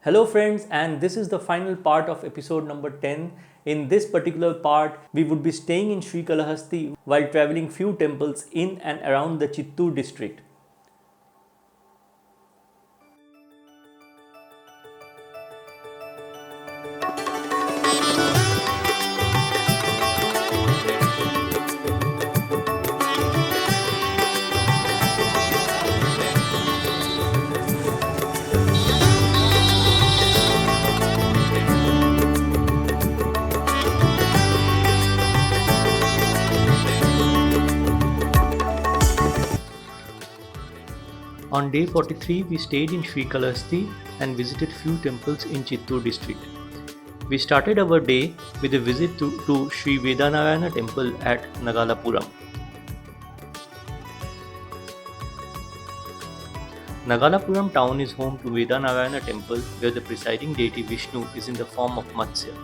Hello friends, and this is the final part of episode number 10. In this particular part, we would be staying in Shrikalahasti while traveling few temples in and around the Chittoor district. On day 43, we stayed in Shrikalahasti and visited few temples in Chittoor district. We started our day with a visit to Shri Vedanarayana temple at Nagalapuram. Nagalapuram town is home to Vedanarayana temple where the presiding deity Vishnu is in the form of Matsya.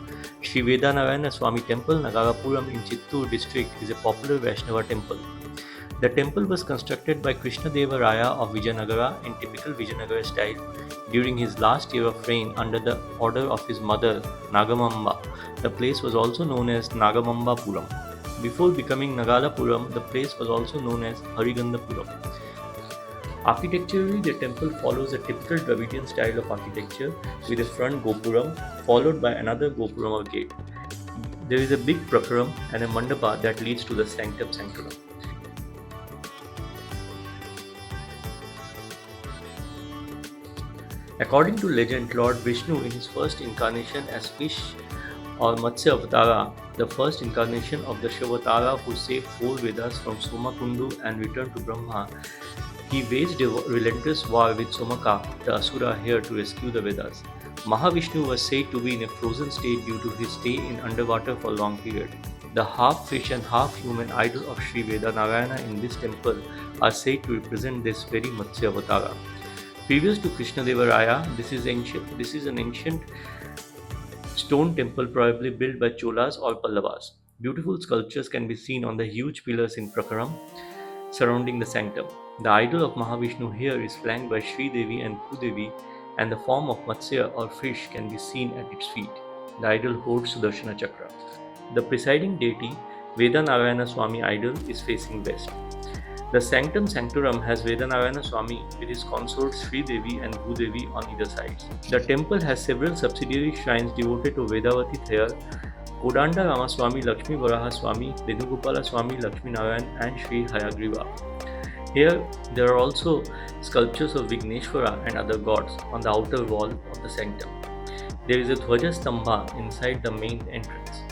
Shri Vedanarayana Swamy temple Nagalapuram in Chittoor district is a popular Vaishnava temple. The temple was constructed by Krishnadeva Raya of Vijayanagara in typical Vijayanagara style during his last year of reign under the order of his mother Nagamamba. The place was also known as Nagamambapuram. Before becoming Nagalapuram, the place was also known as Harigandapuram. Architecturally, the temple follows a typical Dravidian style of architecture with a front gopuram followed by another gopuram or gate. There is a big prakaram and a mandapa that leads to the sanctum sanctorum. According to legend, Lord Vishnu in his first incarnation as fish or Matsya Avatara, the first incarnation of the Shivatara who saved 4 Vedas from Somakundu and returned to Brahma, he waged a relentless war with Somaka, the Asura here to rescue the Vedas. Mahavishnu was said to be in a frozen state due to his stay in underwater for a long period. The half fish and half human idol of Shri Vedanarayana in this temple are said to represent this very Matsya Avatara. Previous to Krishnadeva Raya, this is an ancient stone temple probably built by Cholas or Pallavas. Beautiful sculptures can be seen on the huge pillars in Prakaram surrounding the sanctum. The idol of Mahavishnu here is flanked by Shri Devi and Bhudevi, and the form of Matsya or fish can be seen at its feet. The idol holds Sudarshana Chakra. The presiding deity, Vedanarayana Swamy idol, is facing west. The sanctum sanctorum has Vedanarayana Swamy with his consorts Shri Devi and Bhudevi on either sides. The temple has several subsidiary shrines devoted to Vedavati Thayar, Kodanda Ramaswamy, Lakshmi Varaha Swamy, Venugopala Swamy, Lakshmi Narayan, and Shri Hayagriva. Here, there are also sculptures of Vigneshwara and other gods on the outer wall of the sanctum. There is a Dhwaja Stambha inside the main entrance.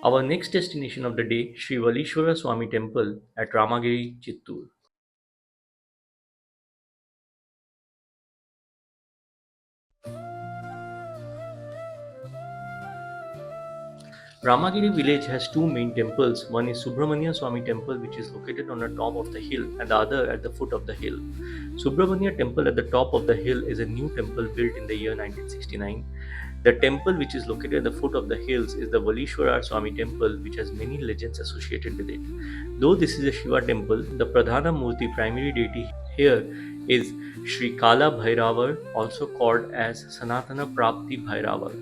Our next destination of the day, Sri Valeeshwara Swamy Temple at Ramagiri, Chittoor. Ramagiri village has two main temples. One is Subramanya Swamy temple, which is located on the top of the hill, and the other at the foot of the hill. Subramanya temple at the top of the hill is a new temple built in the year 1969. The temple which is located at the foot of the hills is the Valeeshwara Swamy temple, which has many legends associated with it. Though this is a Shiva temple, the Pradhana Murti primary deity here is Shrikalahasti-Chittoor, also called as Sanatana Prapti Bhairava.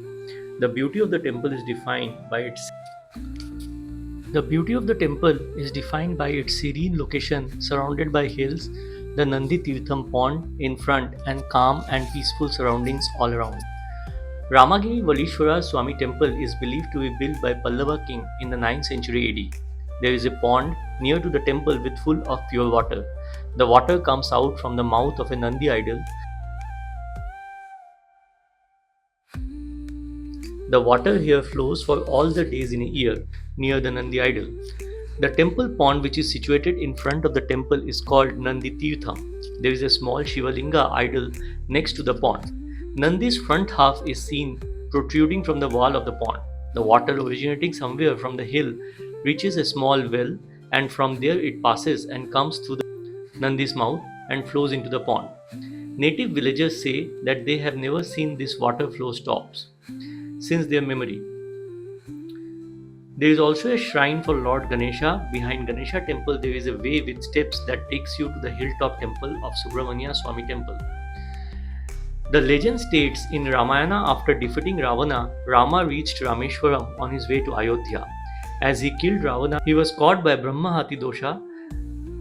The beauty of the temple is defined by its serene location surrounded by hills, the Nandi Tirtham pond in front, and calm and peaceful surroundings all around. Ramagiri Valeeshwara Swamy temple is believed to be built by Pallava king in the 9th century AD. There is a pond near to the temple with full of pure water. The water comes out from the mouth of a Nandi idol. The water here flows for all the days in a year near the Nandi idol. The temple pond, which is situated in front of the temple, is called Nandi Tirtham. There is a small Shiva Linga idol next to the pond. Nandi's front half is seen protruding from the wall of the pond. The water originating somewhere from the hill reaches a small well, and from there it passes and comes through the Nandi's mouth and flows into the pond. Native villagers say that they have never seen this water flow stops since their memory. There is also a shrine for Lord Ganesha. Behind Ganesha temple there is a way with steps that takes you to the hilltop temple of Subramanya Swamy temple. The legend states in Ramayana, after defeating Ravana, Rama reached Rameshwaram on his way to Ayodhya. As he killed Ravana, he was caught by Brahmahati dosha,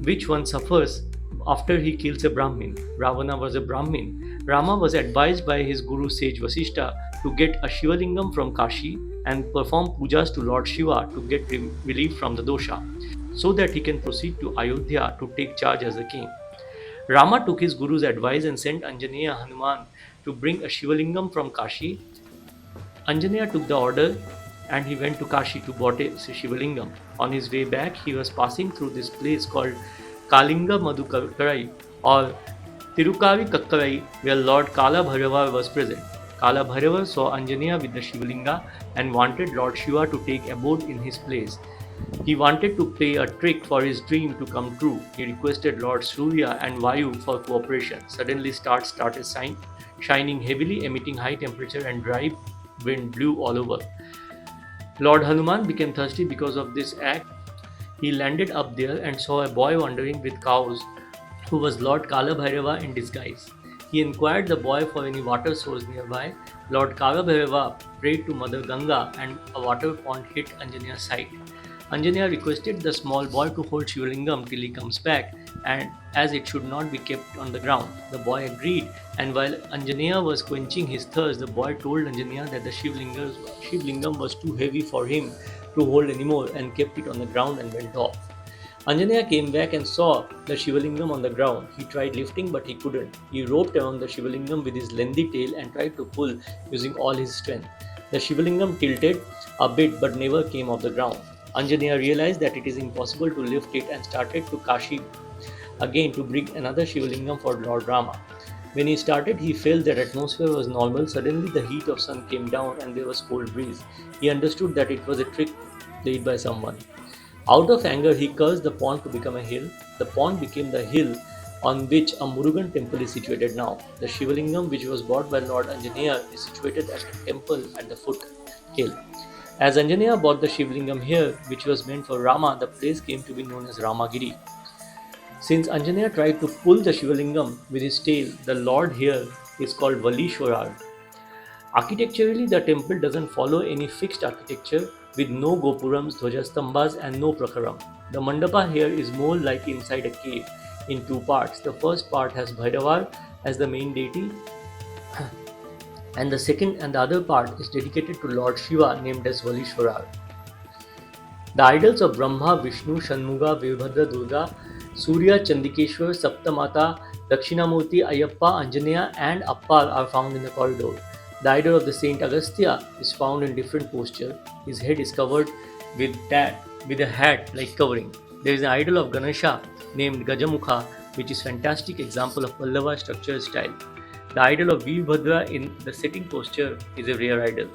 which one suffers after he kills a Brahmin. Ravana was a Brahmin. Rama was advised by his guru sage Vasishta to get a Shivalingam from Kashi and perform pujas to Lord Shiva to get relief from the dosha, so that he can proceed to Ayodhya to take charge as a king. Rama took his guru's advice and sent Anjaneya Hanuman to bring a Shivalingam from Kashi. Anjaneya took the order and he went to Kashi to bought a Shivalingam. On his way back, he was passing through this place called Kalinga Madhukarai or Tirukavi Kakkarai, where Lord Kala Bhairava was present. Kala Bhairava saw Anjaneya with the Shivalinga and wanted Lord Shiva to take abode in his place. He wanted to play a trick for his dream to come true. He requested Lord Surya and Vayu for cooperation. Suddenly stars started shining heavily, emitting high temperature, and dry wind blew all over. Lord Hanuman became thirsty because of this act. He landed up there and saw a boy wandering with cows who was Lord Kala Bhairava in disguise. He inquired the boy for any water source nearby. Lord Kala Bhairava prayed to Mother Ganga and a water pond hit Anjaneya's sight. Anjaneya requested the small boy to hold Shivalingam till he comes back, and as it should not be kept on the ground. The boy agreed, and while Anjaneya was quenching his thirst, the boy told Anjaneya that the Shivlingam was too heavy for him to hold anymore and kept it on the ground and went off. Anjaneya came back and saw the Shivalingam on the ground. He tried lifting but he couldn't. He roped around the Shivalingam with his lengthy tail and tried to pull using all his strength. The Shivalingam tilted a bit but never came off the ground. Anjaneya realized that it is impossible to lift it and started to Kashi again to bring another Shivalingam for Lord Rama. When he started, he felt that atmosphere was normal. Suddenly the heat of sun came down and there was cold breeze. He understood that it was a trick played by someone. Out of anger, he cursed the pond to become a hill. The pond became the hill on which a Murugan temple is situated now. The Shivalingam, which was bought by Lord Anjaneya, is situated at a temple at the foot hill. As Anjaneya bought the Shivlingam here, which was meant for Rama, the place came to be known as Ramagiri. Since Anjaneya tried to pull the Shivalingam with his tail, the Lord here is called Valeeshwara. Architecturally, the temple doesn't follow any fixed architecture with no gopurams, dhwajastambhas and no prakaram. The mandapa here is more like inside a cave in two parts. The first part has Bhairavar as the main deity, and the other part is dedicated to Lord Shiva named as Valeeshwara. The idols of Brahma, Vishnu, Shanmuga, Virabhadra, Durga, Surya, Chandikeshwar, Saptamata, Dakshinamurti, Ayyappa, Anjaneya and Appar are found in the corridor. The idol of the Saint Agastya is found in different posture. His head is covered with a hat like covering. There is an idol of Ganesha named Gajamukha, which is fantastic example of Pallava structural style. The idol of Virabhadra in the sitting posture is a rare idol.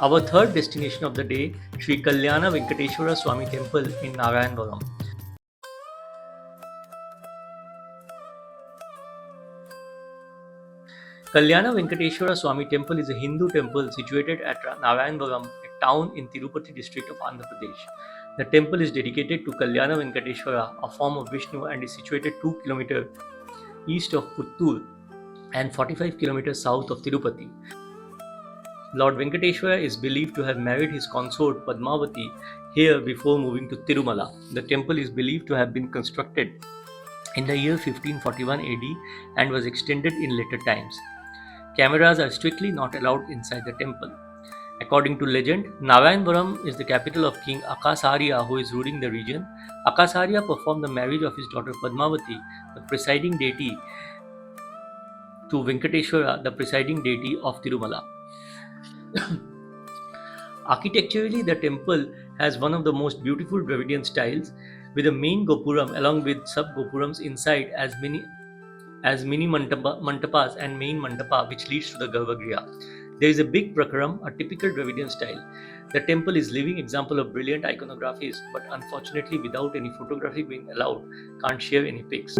Our third destination of the day, Shri Kalyana Venkateshwara Swamy Temple in Narayanvaram. Kalyana Venkateshwara Swamy Temple is a Hindu temple situated at Narayanvaram, a town in Tirupati district of Andhra Pradesh. The temple is dedicated to Kalyana Venkateshwara, a form of Vishnu, and is situated 2 km east of Puttur and 45 km south of Tirupati. Lord Venkateshwara is believed to have married his consort Padmavati here before moving to Tirumala. The temple is believed to have been constructed in the year 1541 AD and was extended in later times. Cameras are strictly not allowed inside the temple. According to legend, Narayanvaram is the capital of King Akasarya, who is ruling the region. Akasarya performed the marriage of his daughter Padmavati, the presiding deity, to Venkateshwara, the presiding deity of Tirumala. Architecturally, the temple has one of the most beautiful Dravidian styles, with a main gopuram along with sub-gopurams inside as many mantapas and main mantapa, which leads to the Garbhagriha. There is a big prakaram, a typical Dravidian style. The temple is living example of brilliant iconography, but unfortunately without any photography being allowed, can't share any pics.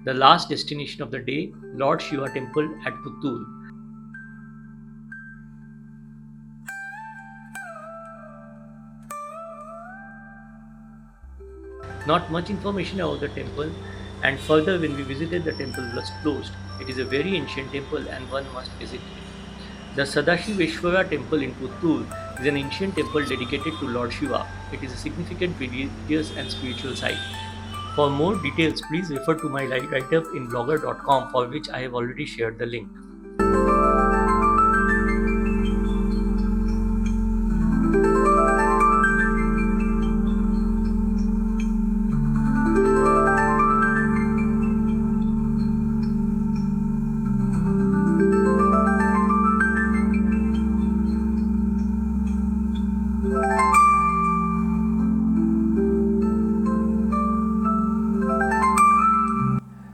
The last destination of the day, Lord Shiva Temple at Puttur. Not much information about the temple, and further when we visited the temple was closed. It is a very ancient temple and one must visit it. The Sadashiveshwara temple in Puttur is an ancient temple dedicated to Lord Shiva. It is a significant religious and spiritual site. For more details, please refer to my write-up in blogger.com, for which I have already shared the link.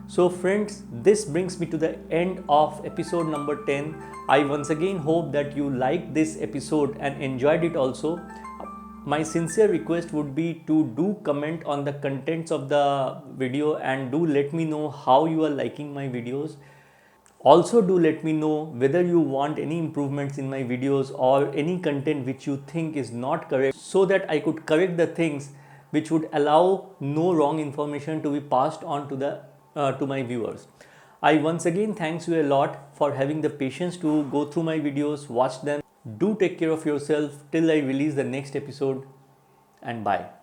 So friends, this brings me to the end of episode number 10. I once again hope that you liked this episode and enjoyed it also. My sincere request would be to do comment on the contents of the video and do let me know how you are liking my videos. Also do let me know whether you want any improvements in my videos or any content which you think is not correct, so that I could correct the things which would allow no wrong information to be passed on to my viewers. I once again thanks you a lot for having the patience to go through my videos, watch them. Do take care of yourself till I release the next episode, and bye.